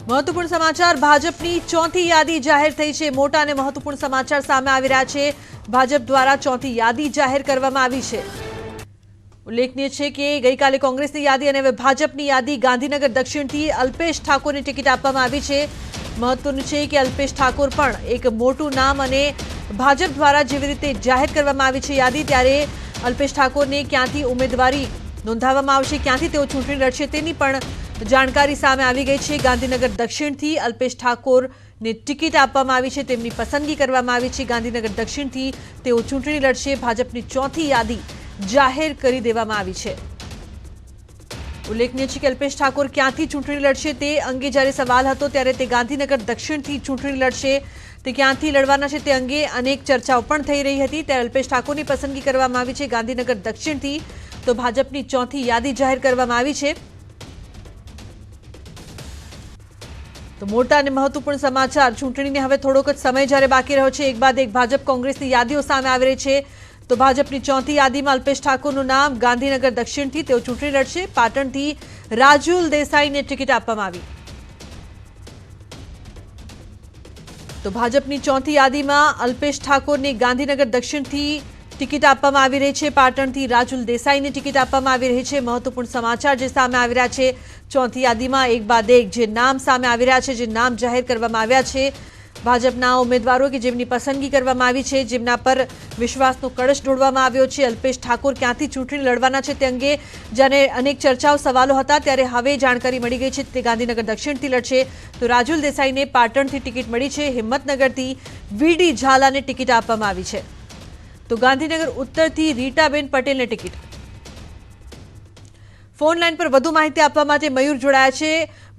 મહત્વપૂર્ણ સમાચાર ભાજપની ચોથી યાદી જાહેર થઈ છે। મોટા અને મહત્વપૂર્ણ સમાચાર સામે આવી રહ્યા છે। ભાજપ દ્વારા ચોથી યાદી જાહેર કરવામાં આવી છે। ઉલ્લેખનીય છે કે ગઈકાલે કોંગ્રેસની યાદી અને હવે ભાજપની યાદી ગાંધીનગર દક્ષિણથી અલ્પેશ ઠાકોરને ટિકિટ આપવામાં આવી છે। મહત્વનું છે કે અલ્પેશ ઠાકોર પણ એક મોટું નામ અને ભાજપ દ્વારા જેવી રીતે જાહેર કરવામાં આવી છે યાદી, ત્યારે અલ્પેશ ઠાકોરને ક્યાંથી ઉમેદવારી નોંધાવવામાં આવશે, ક્યાંથી તેઓ ચૂંટણી લડશે તેની પણ જાણકારી સામે આવી ગઈ છે। ગાંધીનગર દક્ષિણથી અલ્પેશ ઠાકોરને ટિકિટ આપવામાં આવી છે, તેમની પસંદગી કરવામાં આવી છે। ગાંધીનગર દક્ષિણથી તેઓ ચૂંટણી લડશે। ભાજપની ચોથી યાદી જાહેર કરી દેવામાં આવી છે। ઉલ્લેખનીય છે કે અલ્પેશ ઠાકોર ક્યાંથી ચૂંટણી લડશે તે અંગે જ્યારે સવાલ હતો ત્યારે તે ગાંધીનગર દક્ષિણથી ચૂંટણી લડશે। તે ક્યાંથી લડવાના છે તે અંગે અનેક ચર્ચાઓ પણ થઈ રહી હતી, ત્યારે અલ્પેશ ઠાકોરની પસંદગી કરવામાં આવી છે ગાંધીનગર દક્ષિણથી। તો ભાજપની ચોથી યાદી જાહેર કરવામાં આવી છે। તો મોટા અને મહત્વપૂર્ણ સમાચાર, ચૂંટણીને હવે થોડોક જ સમય જ્યારે બાકી રહ્યો છે, એક બાદ એક ભાજપ કોંગ્રેસની યાદીઓ સામે આવી રહી છે। તો ભાજપની ચોથી યાદીમાં અલ્પેશ ઠાકોરનું નામ, ગાંધીનગર દક્ષિણથી તેઓ ચૂંટણી લડશે। પાટણથી રાજુલ દેસાઈને ટિકિટ આપવામાં આવી। તો ભાજપની ચોથી યાદીમાં અલ્પેશ ઠાકોરને ગાંધીનગર દક્ષિણથી ટિકિટ આપવામાં આવી રહી છે। પાટણથી રાજુલ દેસાઈને ટિકિટ આપવામાં આવી રહી છે। મહત્વપૂર્ણ સમાચાર જે સામે આવી રહ્યા છે, ચોથી યાદીમાં એક બાદ એક જે નામ સામે આવી રહ્યા છે, જે નામ જાહેર કરવામાં આવ્યા છે ભાજપના ઉમેદવારો કે જેમની પસંદગી કરવામાં આવી છે, જેમના પર વિશ્વાસનો કળશ ઢોળવામાં આવ્યો છે। અલ્પેશ ઠાકોર ક્યાંથી ચૂંટણી લડવાના છે તે અંગે જ્યારે અનેક ચર્ચાઓ સવાલો હતા, ત્યારે હવે જાણકારી મળી ગઈ છે તે ગાંધીનગર દક્ષિણથી લડશે। તો રાજુલ દેસાઈને પાટણથી ટિકિટ મળી છે, હિંમતનગરથી વીડી ઝાલાને ટિકિટ આપવામાં આવી છે। તો ગાંધીનગર ઉત્તરથી રીટાબેન પટેલને ટિકિટ। ફોન લાઈન પર વધુ માહિતી આપવા માટે મયુર જોડાયા છે।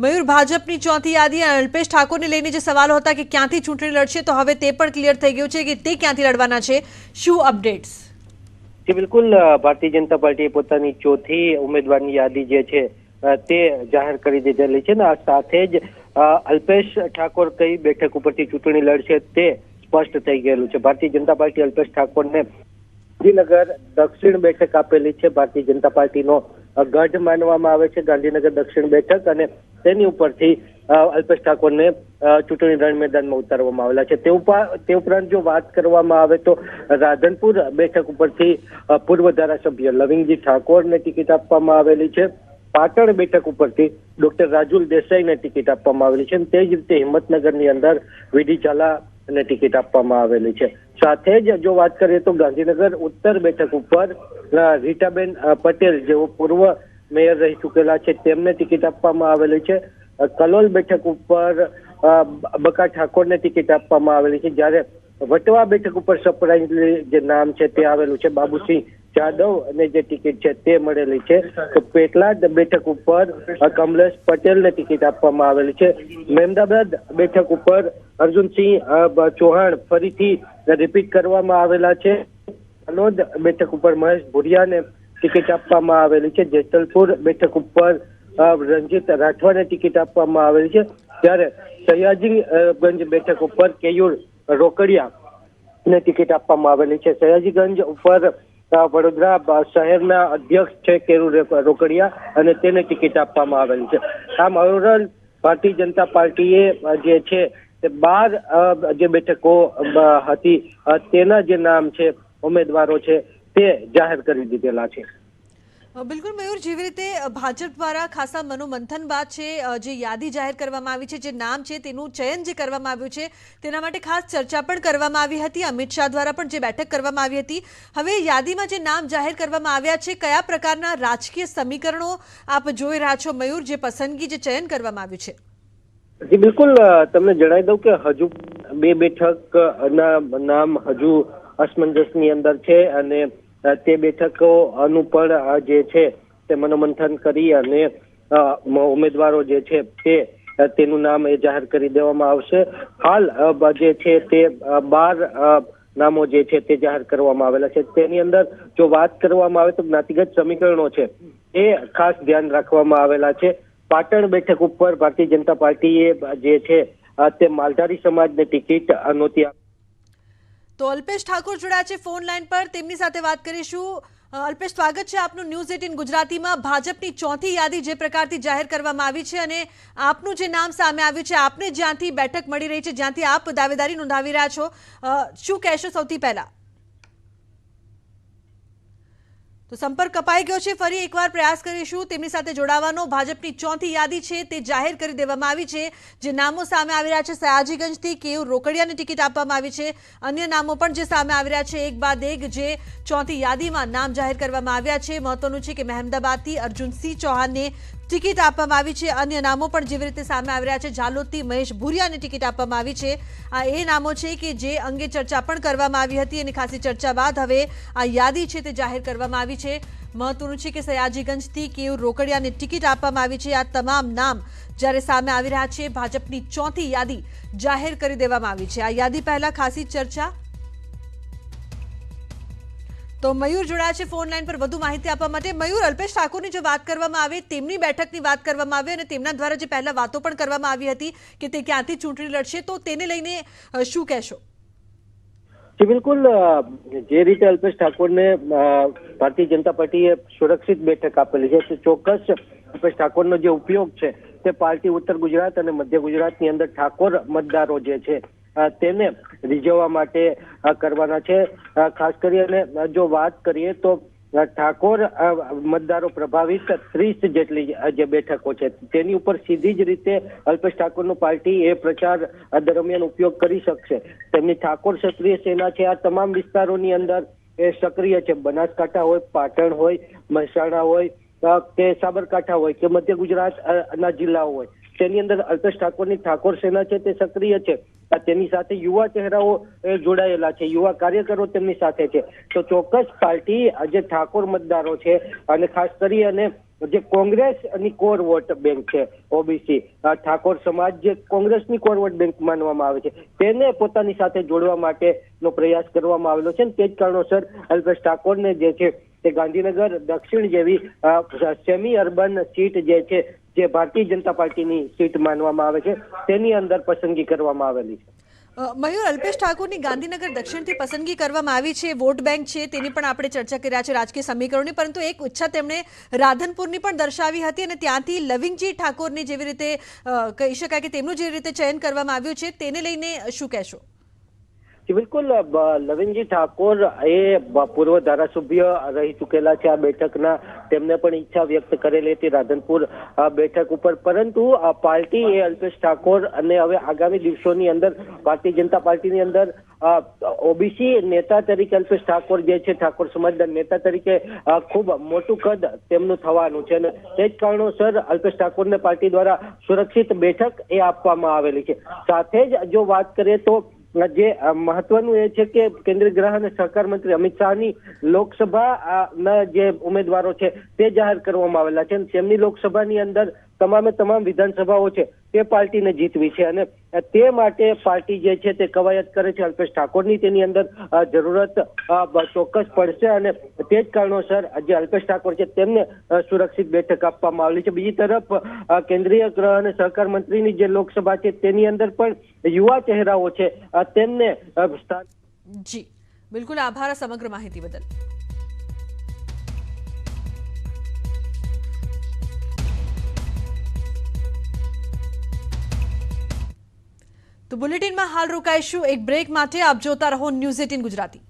મયુર, ભાજપની ચોથી યાદી અને અલ્પેશ ઠાકોરને લઈને જે સવાલો હતા કે ક્યાંથી ચૂંટણી લડશે, તો હવે તે પણ ક્લિયર થઈ ગયું છે કે તે ક્યાંથી લડવાના છે, શું અપડેટ્સ? જી બિલકુલ, ભારતીય જનતા પાર્ટીએ પોતાની ચોથી ઉમેદવારની યાદી જે છે તે જાહેર કરી દીધેલી છે ને આ સાથે જ અલ્પેશ ઠાકોર કઈ બેઠક ઉપરથી ચૂંટણી લડશે તે સ્પષ્ટ થઈ ગયેલું છે। ભારતીય જનતા પાર્ટી અલ્પેશ ઠાકોરને ગાંધીનગર દક્ષિણ બેઠક આપેલી છે। ભારતીય જનતા પાર્ટીનો ગઢ માનવામાં આવે છે ગાંધીનગર દક્ષિણ બેઠક, અને તેની ઉપરથી અલ્પેશ ઠાકોરને ચૂંટણી રણ મેદાનમાં ઉતારવામાં આવેલા છે। તે ઉપરાંત જો વાત કરવામાં આવે તો રાધનપુર બેઠક ઉપરથી પૂર્વ ધારાસભ્ય લવિંગજી ઠાકોરને ટિકિટ આપવામાં આવેલી છે। પાટણ બેઠક ઉપરથી ડોક્ટર રાજુલ દેસાઈને ટિકિટ આપવામાં આવેલી છે, તે જ રીતે હિંમતનગરની અંદર વીડી ઝાલા અને ટિકિટ આપવામાં આવેલી છે। સાથે જ જો વાત કરીએ તો ગાંધીનગર ઉત્તર બેઠક ઉપર રીટાબેન પટેલ જેઓ પૂર્વ મેયર રહી ચૂકેલા છે તેમને ટિકિટ આપવામાં આવેલી છે। કલોલ બેઠક ઉપર બકા ઠાકોરને ટિકિટ આપવામાં આવેલી છે, જ્યારે વટવા બેઠક ઉપર સરપ્રાઇઝલી જે નામ છે તે આવેલું છે બાબુસિંહ જાદવ અને જે ટિકિટ છે તે મળેલી છે। તો પેટલાદ બેઠક ઉપર કમલેશ પટેલને ટિકિટ આપવામાં આવેલી છે। મહેમદાબાદ બેઠક ઉપર અર્જુનસિંહ ચૌહાણ ફરીથી રિપીટ કરવામાં આવેલા છે। કનોદ બેઠક ઉપર મહેશ ભુરિયાને ટિકિટ આપવામાં આવેલી છે। જેસલપુર બેઠક ઉપર રંજીત રાઠવાને ટિકિટ આપવામાં આવેલી છે, ત્યારે સયાજીગંજ બેઠક ઉપર કેયુર રોકડિયાને ટિકિટ આપવામાં આવેલી છે। સયાજીગંજ ઉપર વડોદરા શહેરના અધ્યક્ષ છે કેયુર રોકડિયા અને તેને ટિકિટ આપવામાં આવેલી છે। આમ ઓવરઓલ ભારતીય જનતા પાર્ટીએ જે છે તે 12 જે બેઠકો હતી તેના જે નામ છે ઉમેદવારો છે તે જાહેર કરી દીધેલા છે। બિલકુલ મયુર, જેવી રીતે ભાજપ દ્વારા ખાસા મનોમંથન બાદ છે જે યાદી જાહેર કરવામાં આવી છે, જે નામ છે તેનું ચયન જે કરવામાં આવ્યું છે તેના માટે ખાસ ચર્ચા પણ કરવામાં આવી હતી। અમિત શાહ દ્વારા પણ જે બેઠક કરવામાં આવી હતી, હવે યાદીમાં જે નામ જાહેર કરવામાં આવ્યા છે, કયા પ્રકારના રાજકીય સમીકરણો આપ જોઈ રહ્યા છો મયુર, જે પસંદગી જે ચયન કરવામાં આવ્યું છે? જી બિલકુલ, તમને જણાવી દઉં કે હજુ 2 બેઠક ના નામ હજુ અસમંજસની અંદર છે, અને તે બેઠકોનું પણ જે છે તે મનોમંથન કરી અને ઉમેદવારો જે છે તેનું નામ એ જાહેર કરી દેવામાં આવશે। હાલ જે છે તે 12 નામો જે છે તે જાહેર કરવામાં આવેલા છે। તેની અંદર જો વાત કરવામાં આવે તો જ્ઞાતિગત સમીકરણો છે એ ખાસ ધ્યાન રાખવામાં આવેલા છે। પાટણ બેઠક ઉપર ભારતીય જનતા પાર્ટીએ જે છે તે માલધારી સમાજને ટિકિટ નહોતી। તો અલ્પેશ ઠાકોર જોડાયા છે ફોન લાઈન પર, તેમની સાથે વાત કરીશું। અલ્પેશ, સ્વાગત છે આપનું ન્યૂઝ 18 ગુજરાતીમાં। ભાજપની ચોથી યાદી જે પ્રકારથી જાહેર કરવામાં આવી છે અને આપનું જે નામ સામે આવ્યું છે, આપને જ્યાંથી બેઠક મળી રહી છે, જ્યાંથી આપ દાવેદારી નોંધાવી રહ્યા છો, શું કહેશો સૌથી પહેલા? તો સંપર્ક કપાઈ ગયો છે, ફરી એકવાર પ્રયાસ કરીશું તેમની સાથે જોડાવાનો। ભાજપની ચોથી યાદી છે તે જાહેર કરી દેવામાં આવી છે। જે નામો સામે આવી રહ્યા છે, સયાજીગંજથી કેયુર રોકડિયાની ટિકિટ આપવામાં આવી છે। અન્ય નામો પણ જે સામે આવી રહ્યા છે, એક બાદ એક જે ચોથી યાદીમાં નામ જાહેર કરવામાં આવ્યા છે। મહત્વનું છે કે મહેમદાબાદથી અર્જુનસિંહ ચૌહાણને ટિકિટ આપવામાં આવી છે। અન્ય નામો પણ જેવી રીતે સામે આવી રહ્યા છે, ઝાલોદથી મહેશ ભુરિયાને ટિકિટ આપવામાં આવી છે। આ એ નામો છે કે જે અંગે ચર્ચા પણ કરવામાં આવી હતી અને ખાસી ચર્ચા બાદ હવે આ યાદી છે તે જાહેર કરવામાં આવી છે। મહત્વનું છે કે સયાજીગંજથી કેયુર રોકડિયાને ટિકિટ આપવામાં આવી છે। આ તમામ નામ જ્યારે સામે આવી રહ્યા છે, ભાજપની ચોથી યાદી જાહેર કરી દેવામાં આવી છે। આ યાદી પહેલા ખાસી ચર્ચા। તો મયુર જોડાયા છે ફોન લાઈન પર વધુ માહિતી આપવા માટે। મયુર, અલ્પેશ ઠાકોરની જો વાત કરવામાં આવે, તેમની બેઠકની વાત કરવામાં આવે અને તેમના દ્વારા જે પહેલા વાતો પણ કરવામાં આવી હતી કે તે ક્યાંથી ચૂંટણી લડશે, તો તેને લઈને શું કહેશો? જી બિલકુલ, જે રીતે અલ્પેશ ઠાકોરને ભારતીય જનતા પાર્ટીએ સુરક્ષિત બેઠક આપેલી છે, તો ચોક્કસ અલ્પેશ ઠાકોરનો જે ઉપયોગ છે તે પાર્ટી ઉત્તર ગુજરાત અને મધ્ય ગુજરાતની અંદર ઠાકોર મતદારો જે છે તેને રીઝવવા માટે કરવાના છે। ખાસ કરીને જો વાત કરીએ તો ઠાકોર મતદારો પ્રભાવિત 30 જેટલી જે બેઠકો છે તેની ઉપર સીધી જ રીતે અલ્પેશ ઠાકોરનું પાર્ટી એ પ્રચાર દરમિયાન ઉપયોગ કરી શકશે। તેમની ઠાકોર ક્ષત્રિય સેના છે આ તમામ વિસ્તારોની અંદર એ સક્રિય છે। બનાસકાંઠા હોય, પાટણ હોય, મહેસાણા હોય કે સાબરકાંઠા હોય કે મધ્ય ગુજરાતના જિલ્લાઓ હોય, તેની અંદર અલ્પેશ ઠાકોરની ઠાકોર સેના છે તે સક્રિય છે। તેની સાથે યુવા ચહેરાઓ જોડાયેલા છે, યુવા કાર્યકરો તેમની સાથે છે। તો ચોક્કસ પાર્ટી જે ઠાકોર મતદારો છે અને ખાસ કરી અને જે કોંગ્રેસની કોર વોટ બેંક છે ઓબીસી ઠાકોર સમાજ જે કોંગ્રેસની કોર વોટ બેંક માનવામાં આવે છે, તેને પોતાની સાથે જોડવા માટેનો પ્રયાસ કરવામાં આવેલો છે। તે જ કારણોસર અલ્પેશ ઠાકોરને જે છે તે ગાંધીનગર દક્ષિણ જેવી સેમી અર્બન સીટ જે છે, જે ભારતીય જનતા પાર્ટીની સીટ માનવામાં આવે છે, તેની અંદર પસંદગી કરવામાં આવેલી છે। મયુર, અલ્પેશ ઠાકોરની ગાંધીનગર દક્ષિણથી પસંદગી કરવામાં આવી છે, વોટ બેંક છે તેની પણ આપણે ચર્ચા કરી રહ્યા છે, રાજકીય સમીકરણોની, પરંતુ એક ઈચ્છા તેમણે રાધનપુરની પણ દર્શાવી હતી અને ત્યાંથી લવિંગજી ઠાકોરની જેવી રીતે કહી શકાય કે તેમનું જે રીતે ચયન કરવામાં આવ્યું છે, તેને લઈને શું કહેશો? બિલકુલ, લવિંગજી ઠાકોર એ પૂર્વ ધારાસભ્ય રહી ચૂકેલા છે આ બેઠકના। તેમને પણ ઈચ્છા વ્યક્ત કરેલી હતી રાધનપુર બેઠક ઉપર, પરંતુ પાર્ટી એ અલ્પેશ ઠાકોર અને હવે આગામી દિવસોની અંદર ભારતીય જનતા પાર્ટીની અંદર ઓબીસી નેતા તરીકે અલ્પેશ ઠાકોર જે છે, ઠાકોર સમાજના નેતા તરીકે ખૂબ મોટું કદ તેમનું થવાનું છે અને તે જ કારણોસર અલ્પેશ ઠાકોરને પાર્ટી દ્વારા સુરક્ષિત બેઠક એ આપવામાં આવેલી છે। સાથે જ જો વાત કરીએ તો જે મહત્વનું એ છે કે કેન્દ્રીય ગૃહ અને સહકાર મંત્રી અમિત શાહની લોકસભાના જે ઉમેદવારો છે તે જાહેર કરવામાં આવેલા છે। તેમની લોકસભાની અંદર તમામે તમામ વિધાનસભાઓ છે તે પાર્ટીને જીતવી છે અને તે માટે પાર્ટી જે છે તે કવાયત કરે છે। અલ્પેશ ઠાકોરની તેની અંદર જરૂરત ચોક્કસ પડશે અને તે જ કારણોસર જે અલ્પેશ ઠાકોર છે તેમને સુરક્ષિત બેઠક આપવામાં આવેલી છે। બીજી તરફ કેન્દ્રીય ગૃહ અને સહકાર મંત્રીની જે લોકસભા છે તેની અંદર પણ યુવા ચહેરાઓ છે તેમને સ્થાન। જી બિલકુલ, આભાર સમગ્ર માહિતી બદલ। તો બુલેટિનમાં હાલ રોકાઈશું એક બ્રેક માટે। આપ જોતા રહો ન્યૂઝ 18 ગુજરાતી।